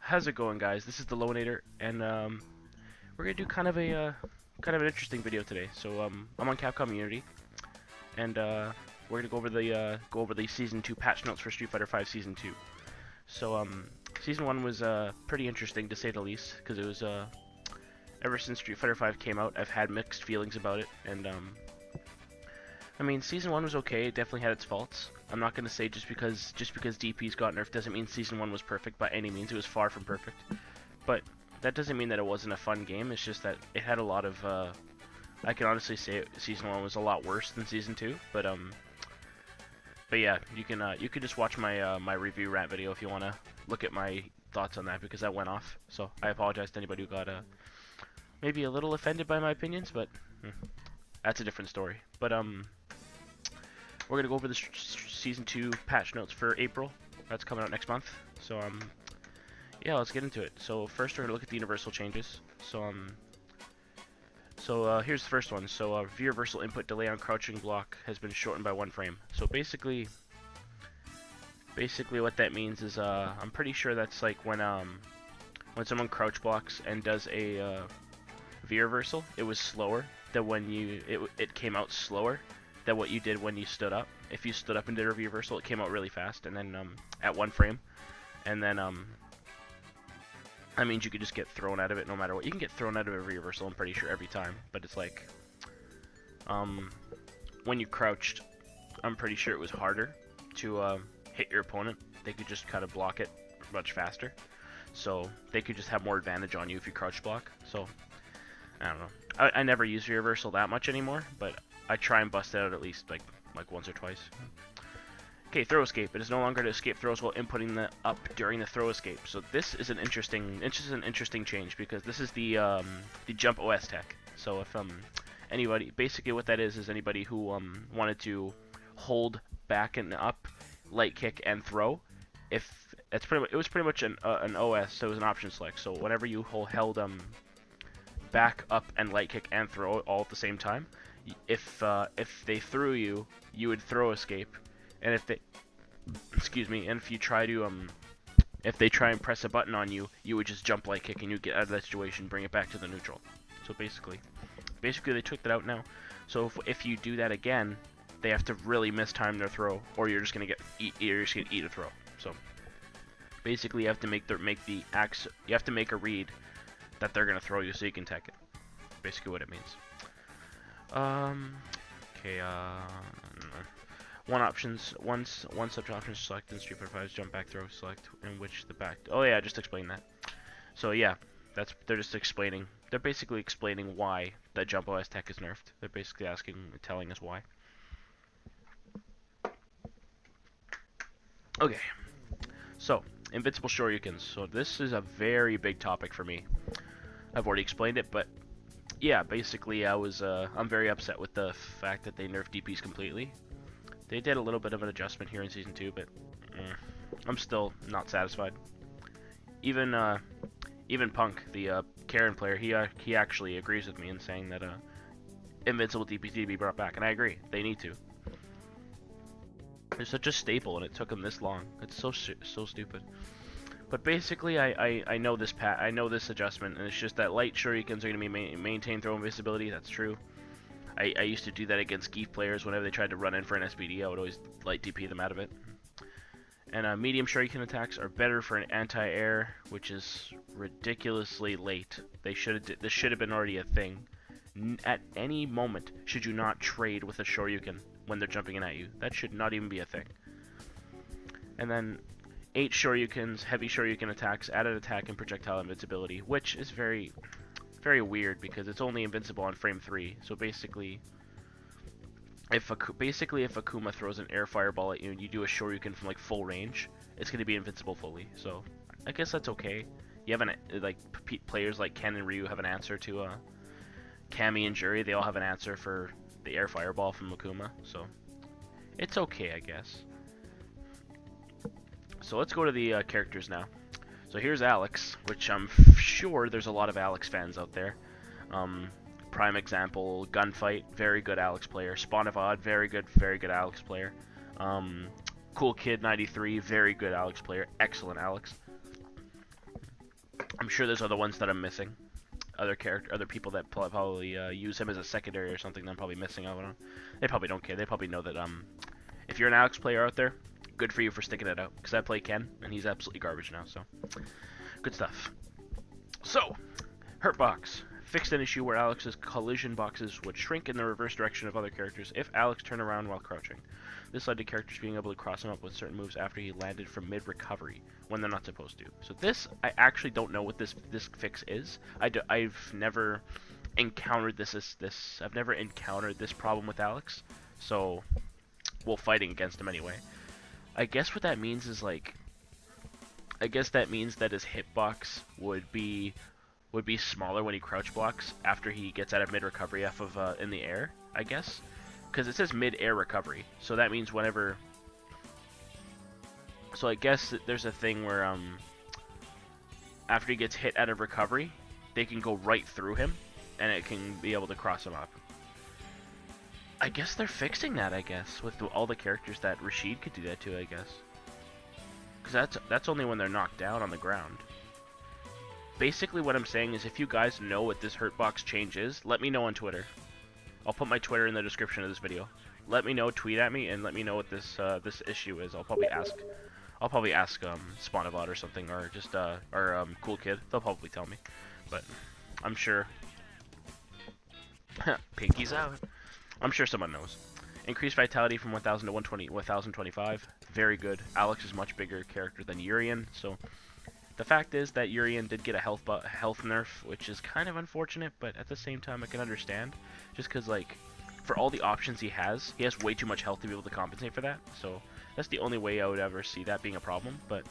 How's it going, guys? This is the Loewenator, and we're gonna do kind of an interesting video today. So I'm on Capcom Unity, and we're gonna go over the Season 2 patch notes for Street Fighter V Season 2. So Season 1 was pretty interesting to say the least, because it was ever since Street Fighter V came out, I've had mixed feelings about it, and I mean, Season 1 was okay. It definitely had its faults. I'm not gonna say just because DPs got nerfed doesn't mean Season 1 was perfect by any means. It was far from perfect. But that doesn't mean that it wasn't a fun game. It's just that it had a lot of I can honestly say Season 1 was a lot worse than Season 2, but yeah, you can just watch my my review rant video if you want to look at my thoughts on that, because that went off. So I apologize to anybody who got maybe a little offended by my opinions, but that's a different story. But we're gonna go over the Season 2 patch notes for April. That's coming out next month. So yeah, let's get into it. So first we're gonna look at the universal changes. So here's the first one. So reversal input delay on crouching block has been shortened by 1 frame. So basically what that means is I'm pretty sure that's like when someone crouch blocks and does a V reversal, it was slower than when it came out slower than what you did when you stood up. If you stood up and did a V reversal, it came out really fast, and then at 1 frame, and then that means you could just get thrown out of it no matter what. You can get thrown out of a reversal, I'm pretty sure, every time, but it's like, when you crouched, I'm pretty sure it was harder to hit your opponent. They could just kind of block it much faster, so they could just have more advantage on you if you crouch block. So, I don't know. I never use reversal that much anymore, but I try and bust it out at least like once or twice. Okay, throw escape. It is no longer to escape throws while inputting the up during the throw escape. So this is an interesting change, because this is the jump OS tech. So if anybody, basically what that is anybody who wanted to hold back and up, light kick and throw, if it's it was pretty much an OS, so it was an option select. So whenever you held back, up, and light kick and throw all at the same time, if they threw you, you would throw escape. And if they, excuse me, and if you try to, if they try and press a button on you, you would just jump light kick and you get out of that situation, bring it back to the neutral. So basically they took that out now. So if you do that again, they have to really mistime their throw, or you're just gonna eat a throw. So basically, you have to make a read that they're gonna throw you so you can tech it. Basically, what it means. Okay. One such option select in Street Fighter V's jump back throw select, in which the back. Oh yeah, I just explained that. So yeah, they're just explaining. They're basically explaining why that jump OS tech is nerfed. They're basically telling us why. Okay, so invincible shoryukens. So this is a very big topic for me. I've already explained it, but yeah, basically I'm very upset with the fact that they nerfed DPs completely. They did a little bit of an adjustment here in Season 2, but I'm still not satisfied. Even Punk, the Karen player, he actually agrees with me in saying that invincible DPs need to be brought back, and I agree. They need to. They're such a staple, and it took them this long. It's so stupid. But basically, I know this adjustment, and it's just that light shurikens are going to be maintain throw invisibility. That's true. I used to do that against Geef players. Whenever they tried to run in for an SBD, I would always light DP them out of it. And medium shuriken attacks are better for an anti-air, which is ridiculously late. This should have been already a thing. At any moment should you not trade with a shoryuken when they're jumping in at you. That should not even be a thing. And then 8 shoryukens, heavy shoryuken attacks, added attack and projectile invincibility, which is very weird, because it's only invincible on frame 3. So basically if Akuma throws an air fireball at you and you do a shoryuken from like full range, it's going to be invincible fully. So I guess that's okay. You have players like Ken and Ryu have an answer to Kami and Juri. They all have an answer for the air fireball from Akuma, so it's okay, I guess. So let's go to the characters now. So here's Alex, which I'm sure there's a lot of Alex fans out there. Prime example, Gunfight, very good Alex player. Spawnavad, very good Alex player. Cool Kid 93, very good Alex player. Excellent Alex. I'm sure there's other ones that I'm missing. Other people that probably use him as a secondary or something that I'm probably missing out on. They probably don't care. They probably know that if you're an Alex player out there, good for you for sticking it out. Because I play Ken, and he's absolutely garbage now, so good stuff. So, Hurt Box. Fixed an issue where Alex's collision boxes would shrink in the reverse direction of other characters if Alex turned around while crouching. This led to characters being able to cross him up with certain moves after he landed from mid-recovery, when they're not supposed to. So this, I actually don't know what this fix is. I've never encountered I've never encountered this problem with Alex, so, well, fighting against him anyway. I guess what that means is, like, I guess that means that his hitbox would be smaller when he crouch blocks after he gets out of mid-recovery off of in the air, I guess. Because it says mid-air recovery, so that means whenever... So I guess there's a thing where, after he gets hit out of recovery, they can go right through him, and it can be able to cross him up. I guess they're fixing that, I guess, with all the characters that Rashid could do that to, I guess. Because that's only when they're knocked down on the ground. Basically what I'm saying is if you guys know what this hurt box change is, let me know on Twitter. I'll put my Twitter in the description of this video. Let me know, tweet at me, and let me know what this this issue is. I'll probably ask Spawnabot or something, or just Cool Kid. They'll probably tell me, but I'm sure. Pinky's out. I'm sure someone knows. Increased vitality from 1,000 to 1,025. Very good. Alex is much bigger character than Urian, so. The fact is that Urian did get a health nerf, which is kind of unfortunate, but at the same time I can understand. Just because, like, for all the options he has way too much health to be able to compensate for that. So that's the only way I would ever see that being a problem. But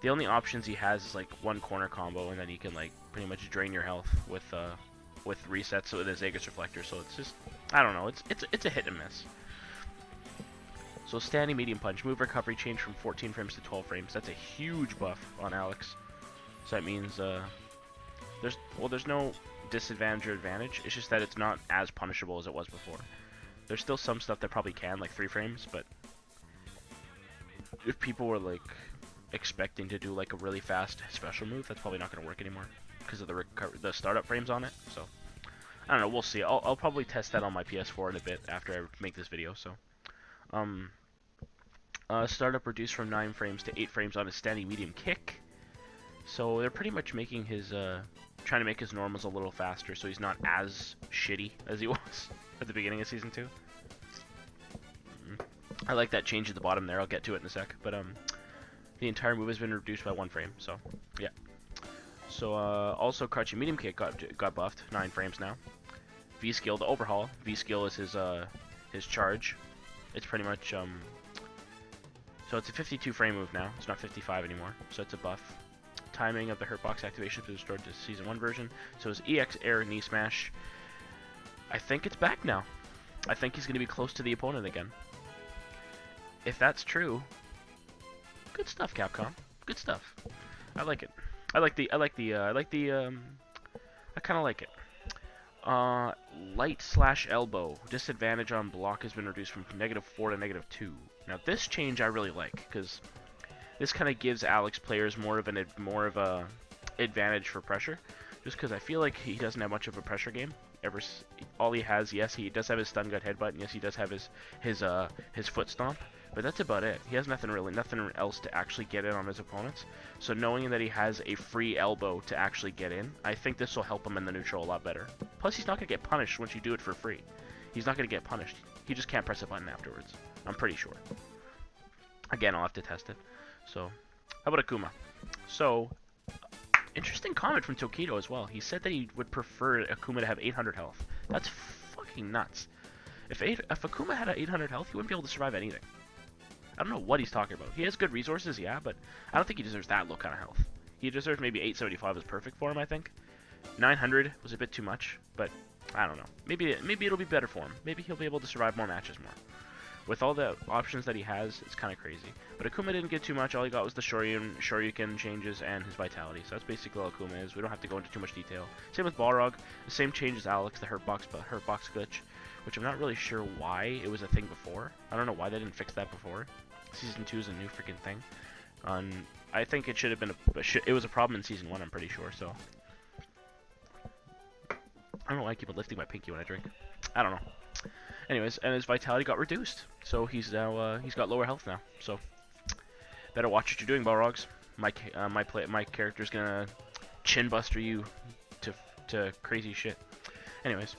the only options he has is, like, one corner combo, and then he can, like, pretty much drain your health with resets with his Aegis Reflector. So it's just, I don't know, it's a hit and miss. So standing medium punch, move recovery change from 14 frames to 12 frames. That's a huge buff on Alex. So that means there's no disadvantage or advantage. It's just that it's not as punishable as it was before. There's still some stuff that probably can, like 3 frames, but if people were like expecting to do like a really fast special move, that's probably not going to work anymore because of the startup frames on it. So I don't know. We'll see. I'll probably test that on my PS4 in a bit after I make this video. So. Startup reduced from 9 frames to 8 frames on his standing medium kick. So they're pretty much making his, trying to make his normals a little faster so he's not as shitty as he was at the beginning of Season 2. I like that change at the bottom there, I'll get to it in a sec. But, the entire move has been reduced by 1 frame, so, yeah. So, also crouching medium kick got buffed, 9 frames now. V-skill, the overhaul. V-skill is his charge. It's pretty much, so it's a 52 frame move now. It's not 55 anymore, so it's a buff. Timing of the hurt box activation is restored to Season 1 version. So his EX Air Knee Smash, I think it's back now. I think he's going to be close to the opponent again. If that's true, good stuff, Capcom. Good stuff. I like it. I kind of like it. Light / elbow. Disadvantage on block has been reduced from -4 to -2. Now this change I really like, because this kind of gives Alex players more of a advantage for pressure. Just because I feel like he doesn't have much of a pressure game. All he has, yes, he does have his stun gut headbutt, and yes, he does have his foot stomp. But that's about it. He has nothing else to actually get in on his opponents. So knowing that he has a free elbow to actually get in, I think this will help him in the neutral a lot better. Plus, he's not going to get punished once you do it for free. He's not going to get punished. He just can't press a button afterwards. I'm pretty sure. Again, I'll have to test it. So, how about Akuma? So, interesting comment from Tokido as well. He said that he would prefer Akuma to have 800 health. That's fucking nuts. If Akuma had 800 health, he wouldn't be able to survive anything. I don't know what he's talking about. He has good resources, yeah, but I don't think he deserves that low kind of health. He deserves maybe 875 is perfect for him, I think. 900 was a bit too much, but I don't know. Maybe it'll be better for him. Maybe he'll be able to survive more matches more. With all the options that he has, it's kind of crazy. But Akuma didn't get too much. All he got was the Shoryuken changes and his vitality. So that's basically all Akuma is. We don't have to go into too much detail. Same with Balrog. The same change as Alex, the hurt box glitch, which I'm not really sure why it was a thing before. I don't know why they didn't fix that before. Season 2 is a new freaking thing. I think it should have been it was a problem in Season 1, I'm pretty sure, so. I don't know why I keep lifting my pinky when I drink. I don't know. Anyways, and his vitality got reduced, so he's now he's got lower health now. So better watch what you're doing, Balrogs. My character's gonna chin buster you to crazy shit. Anyways,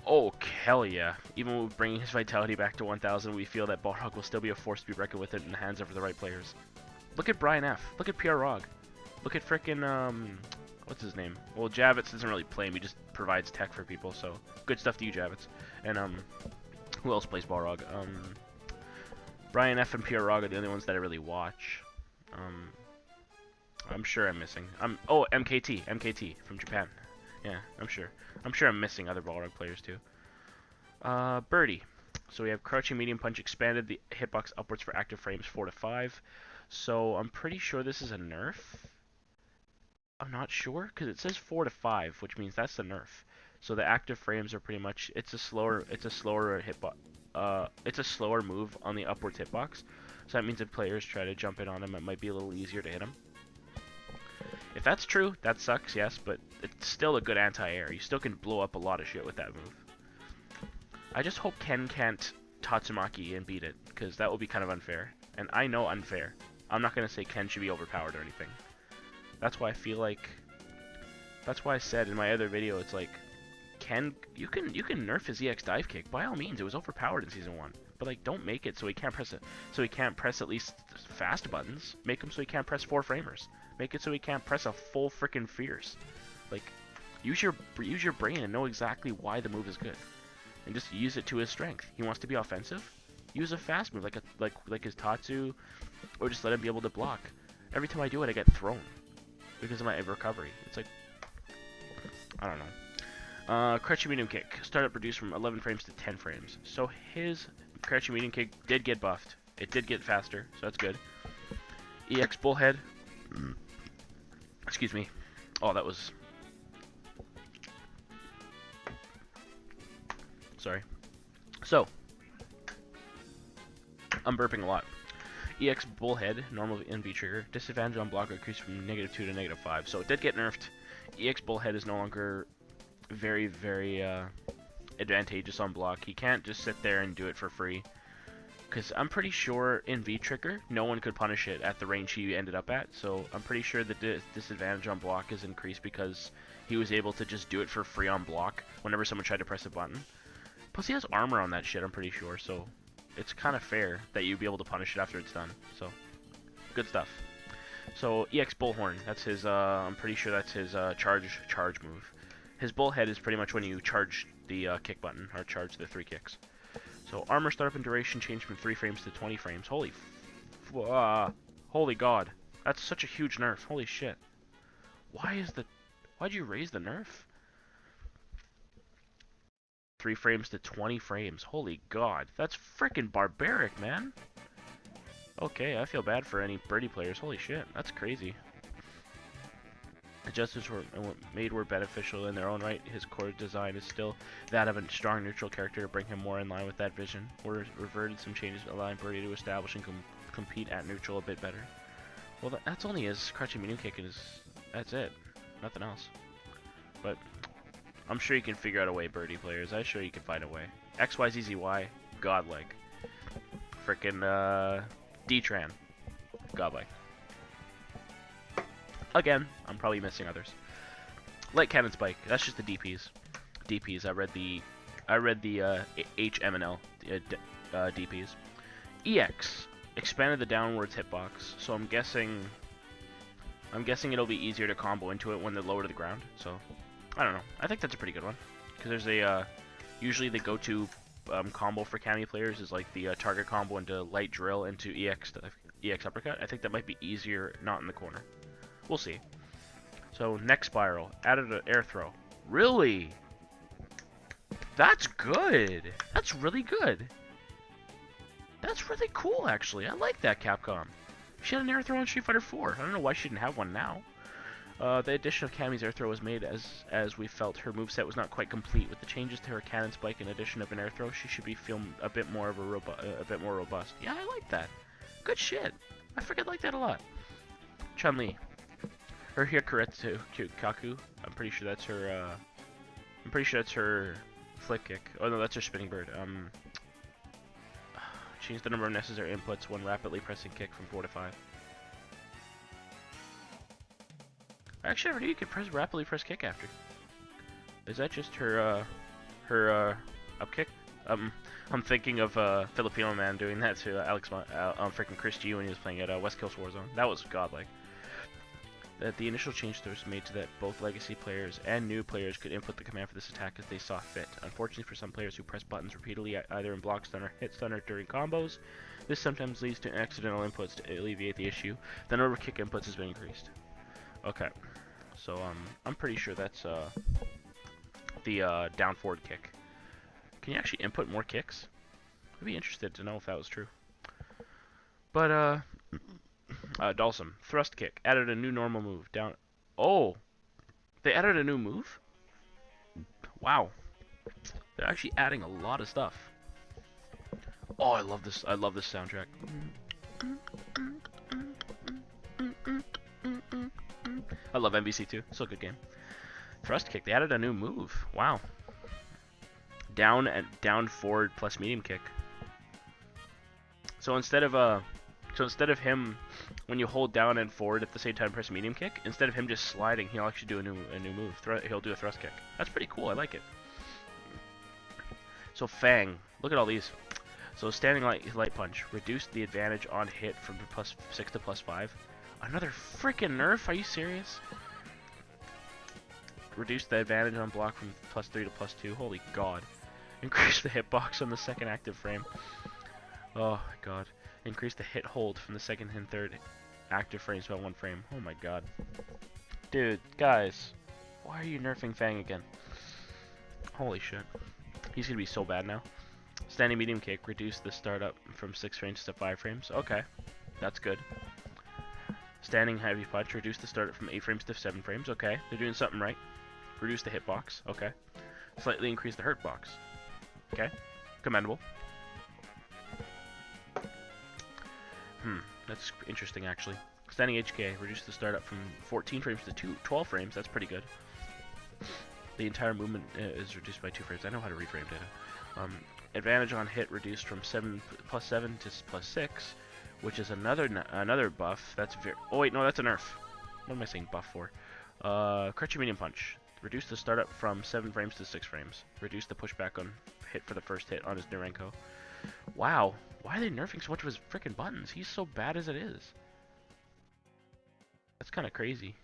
oh hell yeah! Even with bringing his vitality back to 1,000, we feel that Balrog will still be a force to be reckoned with in the hands of the right players. Look at Brian F. Look at PR Rog. Look at frickin' what's his name? Well, Javits doesn't really play him. He just provides tech for people. So good stuff to you, Javits. And who else plays Balrog? Brian F and PR Rog are the only ones that I really watch. I'm sure I'm missing. Oh, MKT from Japan. Yeah, I'm sure I'm missing other Balrog players too. Birdie. So we have crouching medium punch expanded the hitbox upwards for active frames 4 to 5. So I'm pretty sure this is a nerf. I'm not sure because it says 4 to 5, which means that's the nerf. So the active frames are pretty much it's a slower hitbox. It's a slower move on the upwards hitbox. So that means if players try to jump in on him, it might be a little easier to hit him. If that's true, that sucks, yes, but it's still a good anti-air. You still can blow up a lot of shit with that move. I just hope Ken can't Tatsumaki and beat it, because that will be kind of unfair. And I know unfair. I'm not going to say Ken should be overpowered or anything. That's why I feel like... That's why I said in my other video, it's like... Ken, you can nerf his EX dive kick. By all means, it was overpowered in Season 1. But, like, don't make it so he can't press it. So he can't press at least fast buttons. Make him so he can't press 4 framers. Make it so he can't press a full frickin' fierce. Like, use your brain and know exactly why the move is good. And just use it to his strength. He wants to be offensive? Use a fast move like his Tatsu, or just let him be able to block. Every time I do it, I get thrown because of my recovery. It's like, I don't know. Crouching medium kick. Startup reduced from 11 frames to 10 frames. So his crouching medium kick did get buffed. It did get faster, so that's good. EX bullhead. Excuse me. Oh, that was... Sorry. So, I'm burping a lot. EX bullhead, normal NV trigger, disadvantage on block increased from -2 to -5. So it did get nerfed. EX bullhead is no longer very, very advantageous on block. He can't just sit there and do it for free. Because I'm pretty sure in V-Trigger, no one could punish it at the range he ended up at. So I'm pretty sure the disadvantage on block is increased because he was able to just do it for free on block whenever someone tried to press a button. Plus he has armor on that shit, I'm pretty sure. So it's kind of fair that you'd be able to punish it after it's done. So good stuff. So EX Bullhorn, that's his, I'm pretty sure that's his charge move. His Bullhead is pretty much when you charge the kick button, or charge the 3 kicks. So armor startup and duration changed from 3 frames to 20 frames. Holy god. That's such a huge nerf. Holy shit. Why'd you raise the nerf? 3 frames to 20 frames. Holy god. That's freaking barbaric, man. Okay, I feel bad for any birdie players. Holy shit. That's crazy. Adjustments were beneficial in their own right. His core design is still that of a strong neutral character to bring him more in line with that vision. We're reverted some changes allowing Birdie to establish and compete at neutral a bit better. Well, that's only his crouching medium kick and that's it. Nothing else. But I'm sure you can figure out a way, Birdie players. I'm sure you can find a way. XYZZY, godlike. Frickin' D-Tran, godlike. Again, I'm probably missing others. Light Cannon Spike. That's just the DPs. DPs. I read the HM and L DPs. EX expanded the downwards hitbox, so I'm guessing it'll be easier to combo into it when they're lower to the ground. So I don't know. I think that's a pretty good one because there's a usually the go-to combo for Cami players is like the target combo into light drill into EX uppercut. I think that might be easier not in the corner. We'll see. So, next spiral. Added an air throw. Really? That's good. That's really good. That's really cool, actually. I like that, Capcom. She had an air throw in Street Fighter 4. I don't know why she didn't have one now. The addition of Cami's air throw was made as we felt her moveset was not quite complete. With the changes to her cannon spike and addition of an air throw, she should be feeling a bit more robust. Yeah, I like that. Good shit. I freaking like that a lot. Chun-Li. Her Hikaretsu Kaku. I'm pretty sure that's her, I'm pretty sure that's her flip kick. Oh no, that's her spinning bird. Change the number of necessary inputs when rapidly pressing kick from 4 to 5. I actually never knew you could rapidly press kick after. Is that just her, up kick? I'm thinking of Filipino man doing that to freaking Chris G when he was playing at West Coast Warzone. That was godlike. That the initial change was made to that both legacy players and new players could input the command for this attack as they saw fit. Unfortunately for some players who press buttons repeatedly, either in block stun or hit stun or during combos, this sometimes leads to accidental inputs. To alleviate the issue, the number of kick inputs has been increased. Okay, so I'm pretty sure that's the down forward kick. Can you actually input more kicks? I'd be interested to know if that was true. But Dalsum, thrust kick, added a new normal move. Down. Oh, they added a new move? Wow. They're actually adding a lot of stuff. Oh, I love this. I love this soundtrack. I love MVC too. Still a good game. Thrust kick. They added a new move. Wow. Down and down forward plus medium kick. So instead of him, when you hold down and forward at the same time press medium kick, instead of him just sliding, he'll actually do a new move. He'll do a thrust kick. That's pretty cool. I like it. So Fang, look at all these. So standing light punch, reduced the advantage on hit from +6 to +5. Another freaking nerf? Are you serious? Reduce the advantage on block from +3 to +2. Holy god. Increase the hitbox on the second active frame. Oh my god. Increase the hit hold from the second and third active frames by 1 frame. Oh my god. Dude, guys. Why are you nerfing Fang again? Holy shit. He's gonna be so bad now. Standing medium kick, reduce the startup from 6 frames to 5 frames. Okay. That's good. Standing heavy punch, reduce the startup from 8 frames to 7 frames. Okay. They're doing something right. Reduce the hitbox. Okay. Slightly increase the hurt box. Okay. Commendable. That's interesting actually. Standing HK, reduce the startup from 14 frames to 12 frames. That's pretty good. The entire movement is reduced by 2 frames. I know how to reframe data. Advantage on hit reduced from +7 to +6, which is another buff. That's very. Oh wait, no, that's a nerf. What am I saying buff for? Crutchy medium punch. Reduce the startup from 7 frames to 6 frames. Reduce the pushback on hit for the first hit on his Narenko. Wow, why are they nerfing so much of his freaking buttons? He's so bad as it is. That's kind of crazy.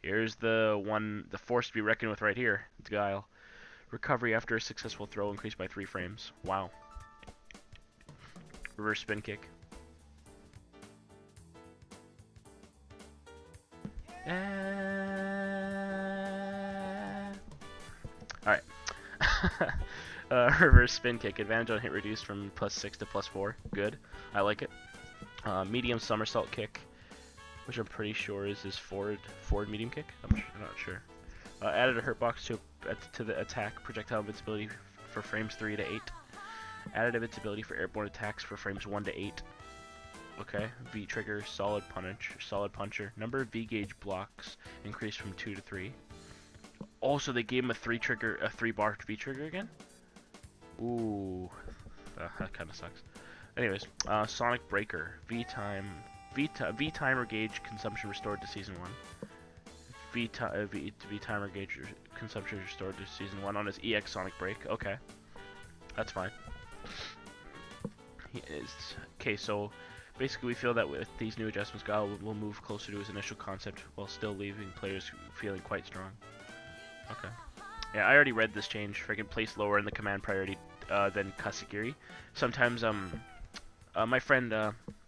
Here's the force to be reckoned with right here. It's Guile. Recovery after a successful throw increased by 3 frames. Wow. Reverse spin kick. Alright. Reverse spin kick. Advantage on hit reduced from +6 to +4. Good. I like it. Medium somersault kick, which I'm pretty sure is his forward medium kick. I'm not sure. Added a hurt box to the attack projectile invincibility for frames 3 to 8. Added invincibility for airborne attacks for frames 1 to 8. Okay. V trigger, solid puncher. Number of V gauge blocks increased from 2 to 3. Also, they gave him a 3-bar V trigger again. Ooh, that kind of sucks. Anyways, Sonic Breaker, V timer gauge consumption restored to season 1. V timer gauge consumption restored to season 1 on his EX Sonic Break. Okay, that's fine. Okay, so basically we feel that with these new adjustments, Guile will move closer to his initial concept while still leaving players feeling quite strong. Okay. Yeah, I already read this change. Freaking placed lower in the command priority than Kasagiri. Sometimes my friend,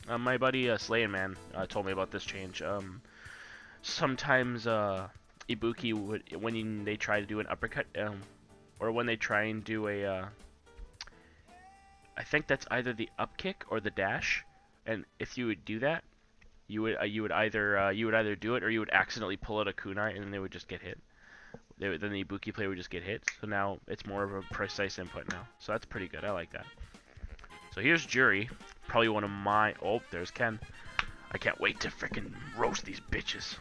my buddy Slayin Man told me about this change. Sometimes Ibuki would, when they try to do an uppercut, or when they try and do a, I think that's either the up kick or the dash, and if you would do that, you would either do it or you would accidentally pull out a kunai and then they would just get hit. Then the Ibuki player would just get hit. So now it's more of a precise input now. So that's pretty good. I like that. So here's Jury. probably one of my... Oh, there's Ken. I can't wait to frickin' roast these bitches.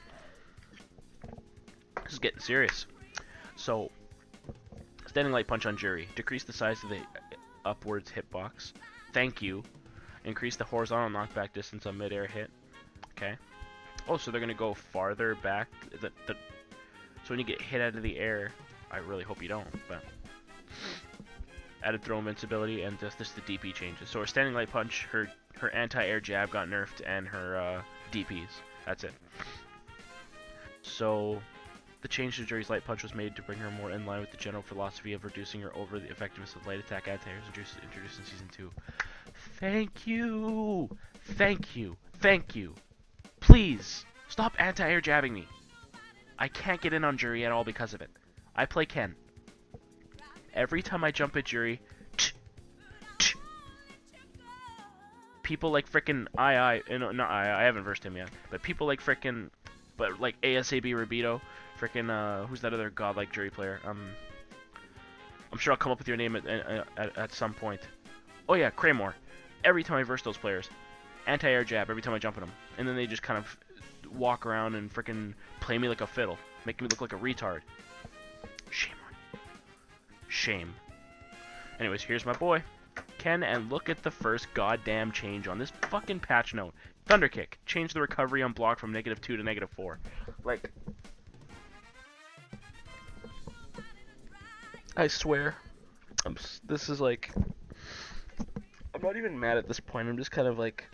This is getting serious. So, standing light punch on Jury. Decrease the size of the upwards hitbox. Thank you. Increase the horizontal knockback distance on mid-air hit. Okay. Oh, so they're going to go farther back. So when you get hit out of the air, I really hope you don't, but... Added throw invincibility, and just the DP changes. So her standing light punch, her anti-air jab got nerfed, and her DPs. That's it. So the change to Jury's light punch was made to bring her more in line with the general philosophy of reducing her over the effectiveness of light attack anti-airs introduced in Season 2. Thank you! Thank you! Thank you! Please! Stop anti-air jabbing me! I can't get in on Jury at all because of it. I play Ken. Every time I jump at Jury, people like frickin' I haven't versed him yet, but people like frickin', but like ASAB Rabito, frickin', who's that other godlike Jury player? I'm sure I'll come up with your name at some point. Oh yeah, Kraymore. Every time I verse those players, anti-air jab every time I jump at them, and then they just kind of walk around and frickin' play me like a fiddle, making me look like a retard. Shame on you. Shame. Anyways, here's my boy, Ken, and look at the first goddamn change on this fucking patch note. Thunder Kick. Change the recovery on block from -2 to -4. Like, I swear, this is like, I'm not even mad at this point. I'm just kind of like,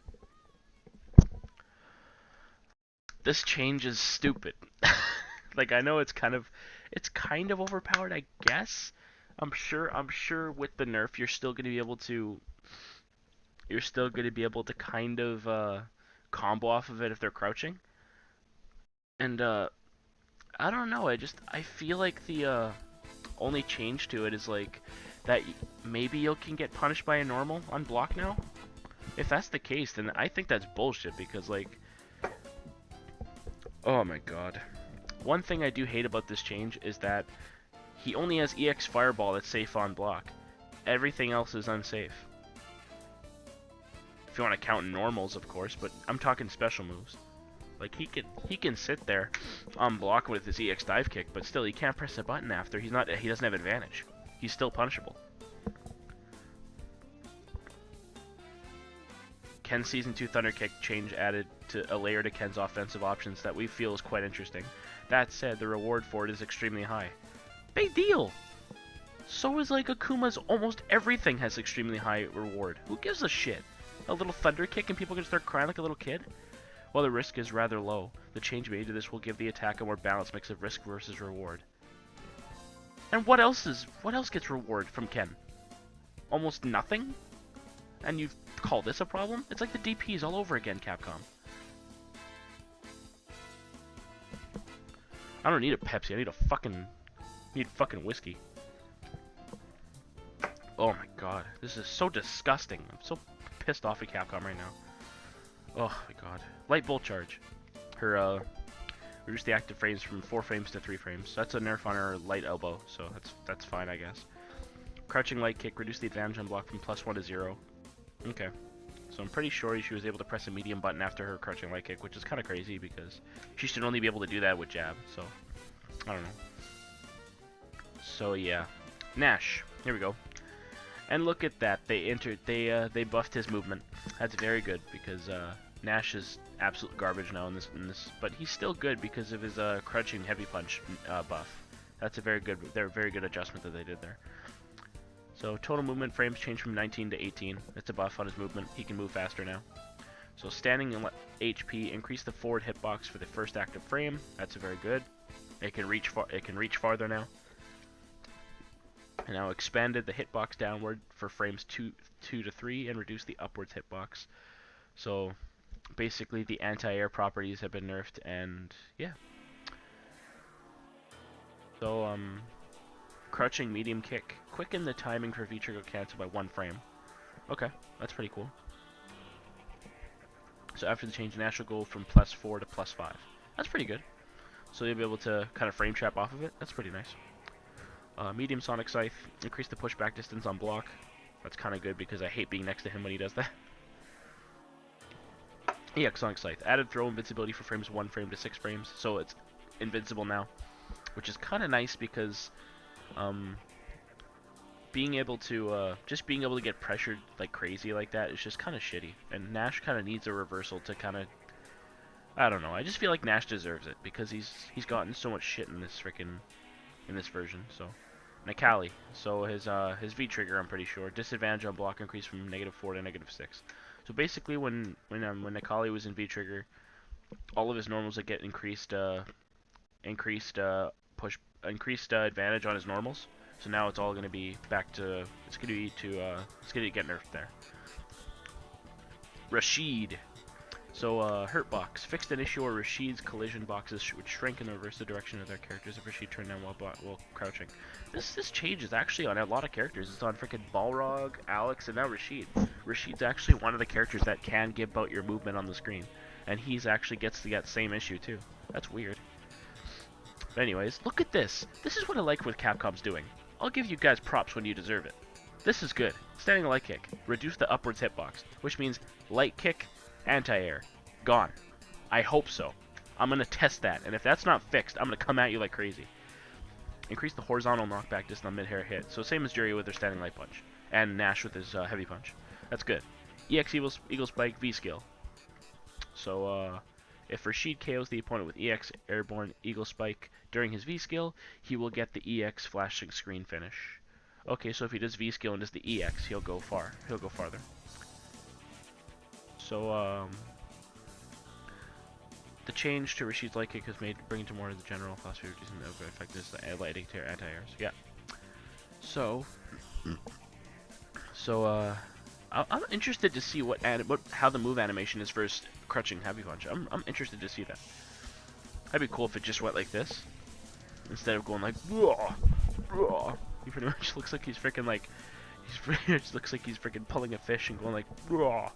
this change is stupid. Like, I know it's kind of overpowered, I guess. I'm sure with the nerf you're still going to be able to kind of combo off of it if they're crouching. And I don't know, I feel like the only change to it is like that maybe you can get punished by a normal on block now. If that's the case, then I think that's bullshit, because like, oh my god. One thing I do hate about this change is that he only has EX Fireball that's safe on block. Everything else is unsafe. If you want to count normals, of course, but I'm talking special moves. Like, he can sit there on block with his EX dive kick, but still he can't press a button after. He doesn't have advantage. He's still punishable. Ken's Season 2 Thunder Kick change added to a layer to Ken's offensive options that we feel is quite interesting. That said, the reward for it is extremely high. Big deal! So is like Akuma's almost everything has extremely high reward. Who gives a shit? A little Thunder Kick and people can start crying like a little kid? While the risk is rather low, the change made to this will give the attack a more balanced mix of risk versus reward. And what else gets reward from Ken? Almost nothing? And you call this a problem? It's like the DPs all over again, Capcom. I don't need a Pepsi, I need fucking whiskey. Oh my god, this is so disgusting. I'm so pissed off at Capcom right now. Oh my god. Light Bolt Charge. Her, reduce the active frames from 4 frames to 3 frames. That's a nerf on her light elbow, so that's fine, I guess. Crouching Light Kick, reduce the advantage on block from +1 to 0. Okay. So I'm pretty sure she was able to press a medium button after her crouching light kick, which is kind of crazy because she should only be able to do that with jab, so I don't know. So yeah. Nash. Here we go. And look at that. They buffed his movement. That's very good because Nash is absolute garbage now in this, but he's still good because of his crouching heavy punch buff. That's a very good adjustment that they did there. So total movement frames changed from 19 to 18. It's a buff on his movement. He can move faster now. So standing and HP increase the forward hitbox for the first active frame. That's very good. It can reach farther now. And now expanded the hitbox downward for frames 2 to 3 and reduced the upwards hitbox. So basically the anti-air properties have been nerfed, and yeah. So crouching medium kick. Quicken the timing for V-trigger cancel by 1 frame. Okay, that's pretty cool. So after the change, Nash will go from +4 to +5. That's pretty good. So you'll be able to kind of frame trap off of it. That's pretty nice. Medium Sonic Scythe. Increase the pushback distance on block. That's kind of good because I hate being next to him when he does that. EX Sonic Scythe. Added throw invincibility for frames 1 frame to 6 frames, so it's invincible now, which is kind of nice because um, being able to just being able to get pressured like crazy like that is just kind of shitty. And Nash kind of needs a reversal to kind of, I don't know. I just feel like Nash deserves it because he's gotten so much shit in this version. So Nikali. So his V trigger, I'm pretty sure, disadvantage on block increased from -4 to -6. So basically, when Nikali was in V trigger, all of his normals would get increased push increased advantage on his normals. So now it's all going to be back to it's going to get nerfed there. Rashid. So, Hurt Box. Fixed an issue where Rashid's collision boxes would shrink and reverse the direction of their characters if Rashid turned down while crouching. This change is actually on a lot of characters. It's on freaking Balrog, Alex, and now Rashid. Rashid's actually one of the characters that can give out your movement on the screen. And he's actually gets the same issue too. That's weird. But anyways, look at this. This is what I like what Capcom's doing. I'll give you guys props when you deserve it. This is good. Standing light kick. Reduce the upwards hitbox, which means light kick, anti-air. Gone. I hope so. I'm going to test that, and if that's not fixed, I'm going to come at you like crazy. Increase the horizontal knockback distance on mid-air hit. So same as Jerry with their standing light punch. And Nash with his heavy punch. That's good. EX Eagle Spike V skill. So, if Rashid KOs the opponent with EX Airborne Eagle Spike during his V skill, he will get the EX flashing screen finish. Okay, so if he does V skill and does the EX, he'll go far. He'll go farther. So, the change to Rashid's light kick has made bringing to more of the general philosophy reducing the effectiveness of the light anti-airs. Yeah. So, I'm interested to see how the move animation is for crouching heavy punch. I'm interested to see that. That'd be cool if it just went like this instead of going like raw, raw. He pretty much looks like he's freaking like looks like he's freaking pulling a fish and going like raw.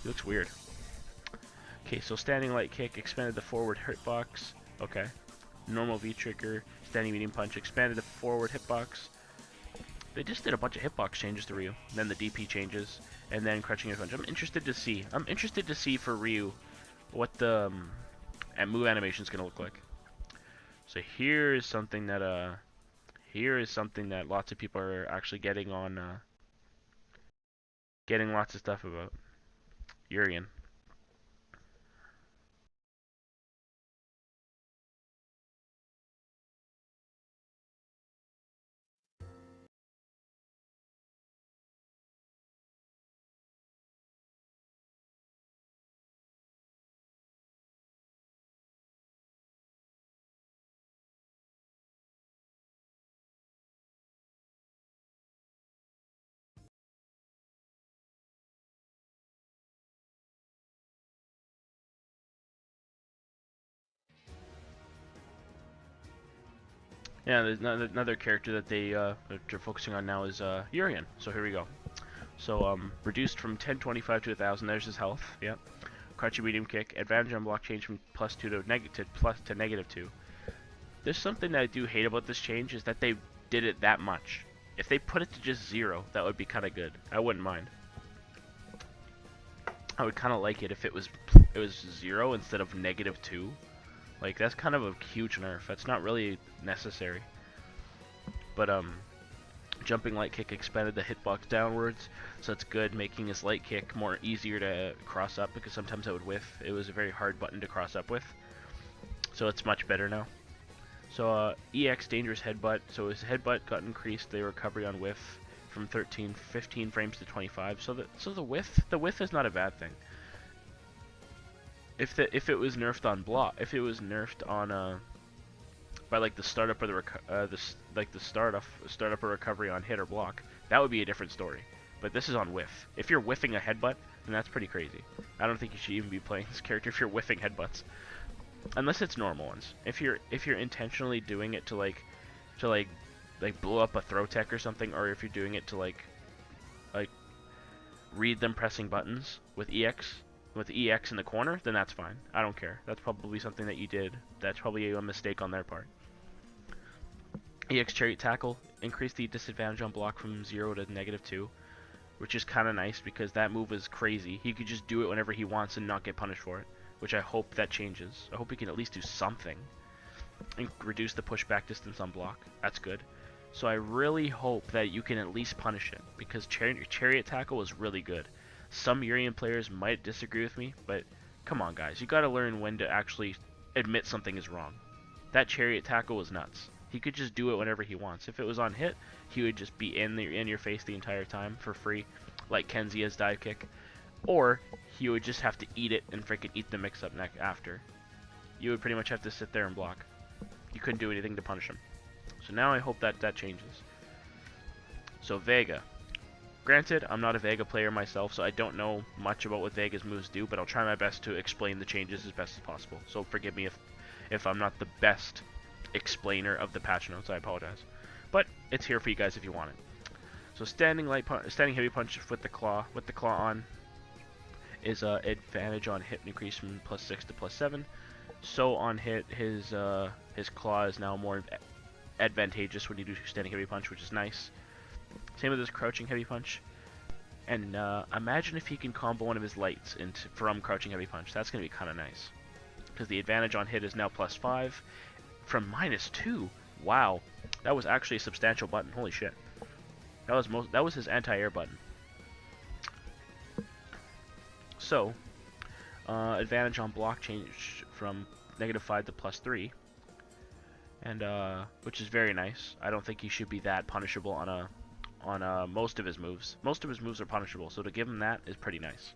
He looks weird. Okay, so standing light kick expanded the forward hitbox. Okay. Normal V trigger, standing medium punch expanded the forward hitbox. They just did a bunch of hitbox changes to Ryu. Then the DP changes, and then crouching heavy punch. I'm interested to see for Ryu what the move animation is gonna look like. So here is something that lots of people are actually getting on getting lots of stuff about. Urian. Yeah, there's another character that they're focusing on now is Urian. So here we go. So reduced from 1025 to 1000. There's his health. Yep. Crouching medium kick. Advantage on block change from +2 to -2. There's something that I do hate about this change is that they did it that much. If they put it to just 0, that would be kind of good. I wouldn't mind. I would kind of like it if it was 0 instead of -2. Like, that's kind of a huge nerf. That's not really necessary. But, jumping light kick expanded the hitbox downwards, so it's good, making his light kick more easier to cross up, because sometimes I would whiff. It was a very hard button to cross up with. So it's much better now. So, EX dangerous headbutt. So his headbutt got increased, the recovery on whiff from 15 frames to 25. So the whiff is not a bad thing. If it was nerfed on block, if it was nerfed on by like the startup or the startup or recovery on hit or block, that would be a different story. But this is on whiff. If you're whiffing a headbutt, then that's pretty crazy. I don't think you should even be playing this character if you're whiffing headbutts, unless it's normal ones. If you're intentionally doing it to like blow up a throw tech or something, or if you're doing it to like read them pressing buttons with EX in the corner, then that's fine. I don't care. That's probably something that you did. That's probably a mistake on their part. EX Chariot Tackle. Increase the disadvantage on block from 0 to -2. which is kind of nice because that move is crazy. He could just do it whenever he wants and not get punished for it, which I hope that changes. I hope he can at least do something and reduce the pushback distance on block. That's good. So I really hope that you can at least punish it, because Chariot Tackle is really good. Some Urian players might disagree with me, but come on guys, you gotta learn when to actually admit something is wrong. That Chariot Tackle was nuts. He could just do it whenever he wants. If it was on hit, he would just be in your face the entire time for free, like Kenzia's dive kick. Or he would just have to eat it and freaking eat the mix-up after. You would pretty much have to sit there and block. You couldn't do anything to punish him. So now I hope that changes. So Vega. Granted, I'm not a Vega player myself, so I don't know much about what Vega's moves do, but I'll try my best to explain the changes as best as possible. So forgive me if I'm not the best explainer of the patch notes, I apologize. But it's here for you guys if you want it. So standing heavy punch with the claw on is advantage on hit increase from +6 to +7. So on hit, his claw is now more advantageous when you do standing heavy punch, which is nice. Same with his crouching heavy punch. And imagine if he can combo one of his lights from crouching heavy punch. That's going to be kind of nice. Because the advantage on hit is now +5 from -2. Wow, that was actually a substantial button. Holy shit. That was his anti-air button. So, advantage on block changed from -5 to +3. And which is very nice. I don't think he should be that punishable on most of his moves. Most of his moves are punishable, so to give him that is pretty nice.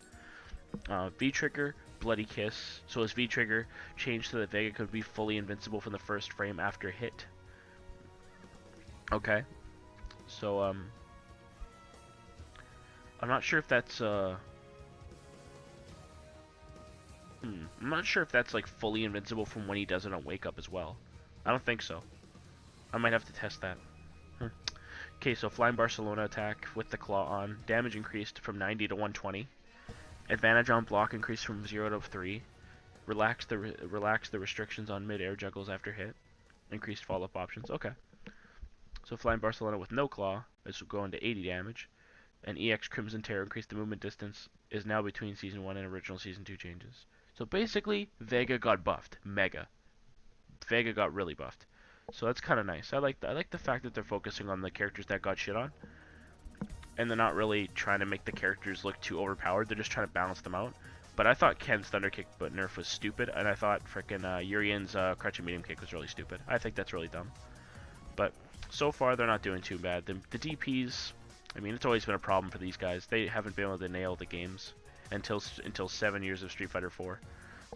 V-trigger, bloody kiss. So his V-trigger changed so that Vega could be fully invincible from the first frame after hit. Okay. So I'm not sure if that's I'm not sure if that's like fully invincible from when he does it on wake up as well. I don't think so. I might have to test that. Okay, so Flying Barcelona attack with the claw on. Damage increased from 90 to 120. Advantage on block increased from 0 to 3. Relax the restrictions on mid-air juggles after hit. Increased follow-up options. Okay. So Flying Barcelona with no claw is going to 80 damage. And EX Crimson Terror increased the movement distance, is now between Season 1 and original Season 2 changes. So basically, Vega got buffed. Mega. Vega got really buffed. So that's kind of nice. I like the fact that they're focusing on the characters that got shit on. And they're not really trying to make the characters look too overpowered. They're just trying to balance them out. But I thought Ken's Thunder Kick nerf was stupid. And I thought frickin' Urian's Crouching Medium Kick was really stupid. I think that's really dumb. But so far, they're not doing too bad. The DPs, I mean, it's always been a problem for these guys. They haven't been able to nail the games until 7 years of Street Fighter 4.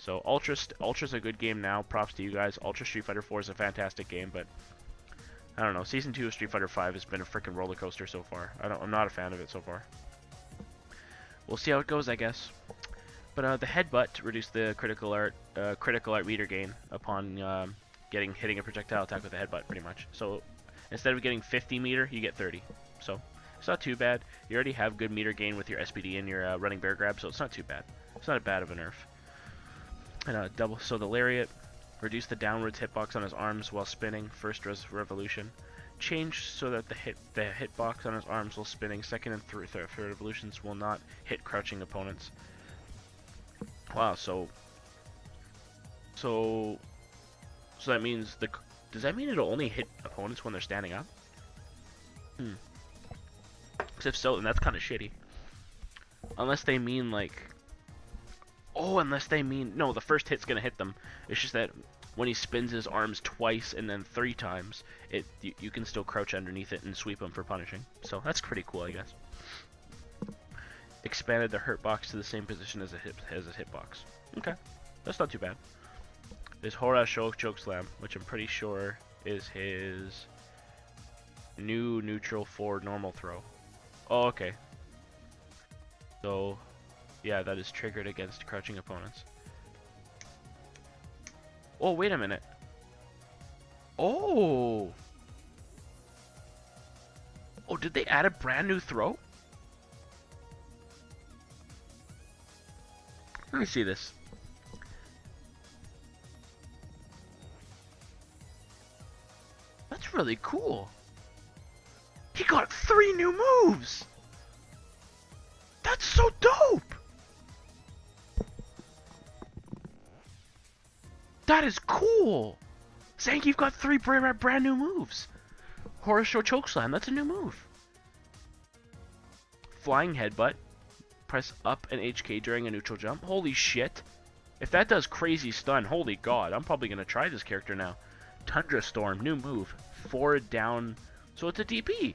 So Ultra's a good game now. Props to you guys. Ultra Street Fighter 4 is a fantastic game, but I don't know. Season 2 of Street Fighter 5 has been a freaking roller coaster so far. I'm not a fan of it so far. We'll see how it goes, I guess. But the headbutt reduced the critical art meter gain upon hitting a projectile attack with a headbutt, pretty much. So instead of getting 50 meter, you get 30. So it's not too bad. You already have good meter gain with your SPD and your running bear grab, so it's not too bad. It's not bad of a nerf. And so the lariat reduced the downwards hitbox on his arms while spinning. First revolution changed so that the hitbox on his arms while spinning. Second and third revolutions will not hit crouching opponents. Wow. So that means does that mean it'll only hit opponents when they're standing up? Because if so, then that's kind of shitty. Unless they mean like. No, the first hit's gonna hit them. It's just that when he spins his arms twice and then 3 times, you can still crouch underneath it and sweep him for punishing. So that's pretty cool, I guess. Expanded the hurt box to the same position as a hitbox. Okay, that's not too bad. There's Hora Choke Slam, which I'm pretty sure is his new neutral for normal throw. Oh, okay. So. Yeah, that is triggered against crouching opponents. Oh, wait a minute. Oh! Oh, did they add a brand new throw? Let me see this. That's really cool. He got 3 new moves! That's so dope! That is cool! Zangief got 3 brand new moves. Horosho Chokeslam, that's a new move. Flying Headbutt. Press up and HK during a neutral jump. Holy shit. If that does crazy stun, holy god, I'm probably going to try this character now. Tundra Storm, new move. 4 down. So it's a DP.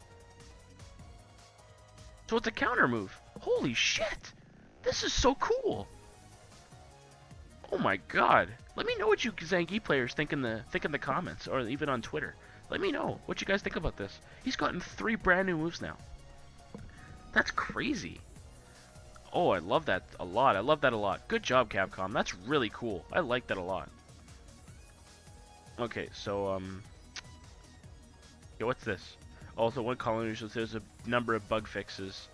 So it's a counter move. Holy shit. This is so cool. Oh my god. Let me know what you Zangief players think in the comments, or even on Twitter. Let me know what you guys think about this. He's gotten 3 brand new moves now. That's crazy. Oh, I love that a lot. I love that a lot. Good job, Capcom. That's really cool. I like that a lot. Okay, so, yeah, what's this? Also, one colony says there's a number of bug fixes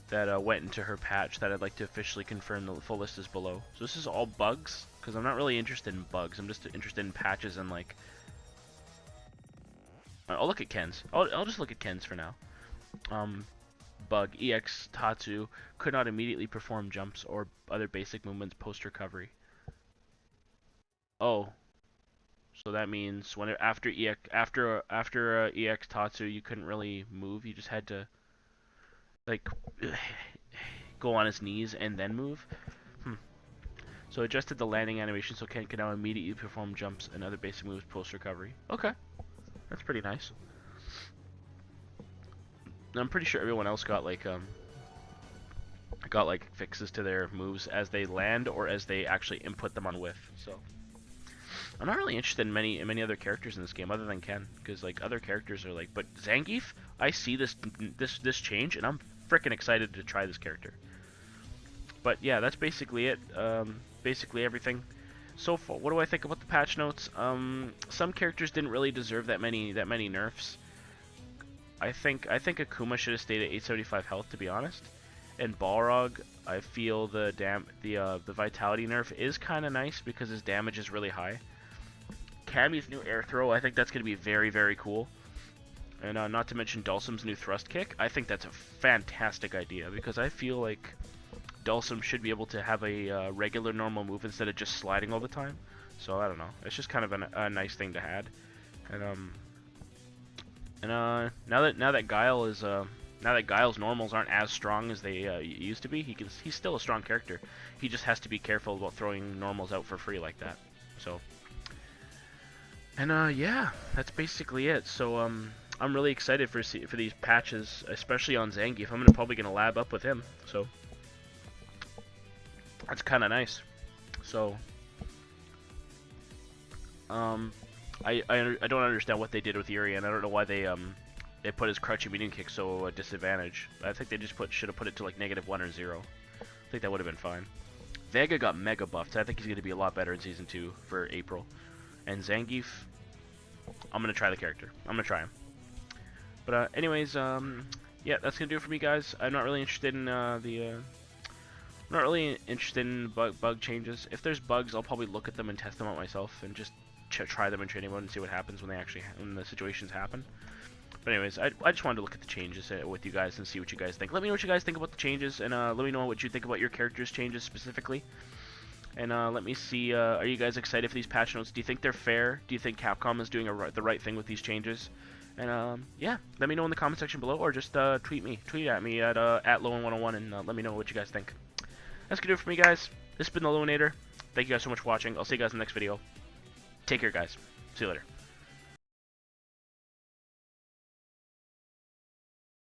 that went into her patch that I'd like to officially confirm. The full list is below. So this is all bugs? Because I'm not really interested in bugs. I'm just interested in patches and, like... I'll look at Ken's. I'll just look at Ken's for now. Bug. EX Tatsu could not immediately perform jumps or other basic movements post-recovery. Oh. So that means when after EX Tatsu you couldn't really move. You just had to, like, go on his knees and then move. So adjusted the landing animation so Ken can now immediately perform jumps and other basic moves post-recovery. Okay. That's pretty nice. I'm pretty sure everyone else got like fixes to their moves as they land or as they actually input them on whiff. So I'm not really interested in many other characters in this game other than Ken, because like other characters are like, but Zangief, I see this change and I'm freaking excited to try this character. But yeah, that's basically it. Basically everything. So far, what do I think about the patch notes? Some characters didn't really deserve that many nerfs. I think Akuma should have stayed at 875 health, to be honest. And Balrog, I feel the vitality nerf is kind of nice because his damage is really high. Cammy's new air throw, I think that's going to be very, very cool. And not to mention Dulcim's new thrust kick. I think that's a fantastic idea because I feel like Dulcim should be able to have a regular normal move instead of just sliding all the time. So I don't know. It's just kind of a nice thing to add. And now that Guile is now that Guile's normals aren't as strong as they used to be, he's still a strong character. He just has to be careful about throwing normals out for free like that. So, and yeah, that's basically it. So I'm really excited for these patches, especially on Zangief. I'm probably gonna lab up with him. So that's kind of nice. So I don't understand what they did with Yuri, and I don't know why they put his crouching medium kick so disadvantage. I think they just should have put it to like -1 or 0. I think that would have been fine. Vega got mega buffed, so I think he's going to be a lot better in Season 2 for April. And Zangief, I'm going to try the character. I'm going to try him. But anyways, yeah, that's going to do it for me, guys. I'm not really interested in bug changes. If there's bugs, I'll probably look at them and test them out myself and just try them in training mode and see what happens when the situations happen. But anyways, I just wanted to look at the changes with you guys and see what you guys think. Let me know what you guys think about the changes, and let me know what you think about your characters' changes specifically. And let me see, are you guys excited for these patch notes? Do you think they're fair? Do you think Capcom is doing the right thing with these changes? And yeah, let me know in the comment section below, or just tweet at me at Loewenator, and let me know what you guys think. That's gonna do it for me, guys. This has been the Loewenator. Thank you guys so much for watching. I'll see you guys in the next video. Take care, guys. See you later.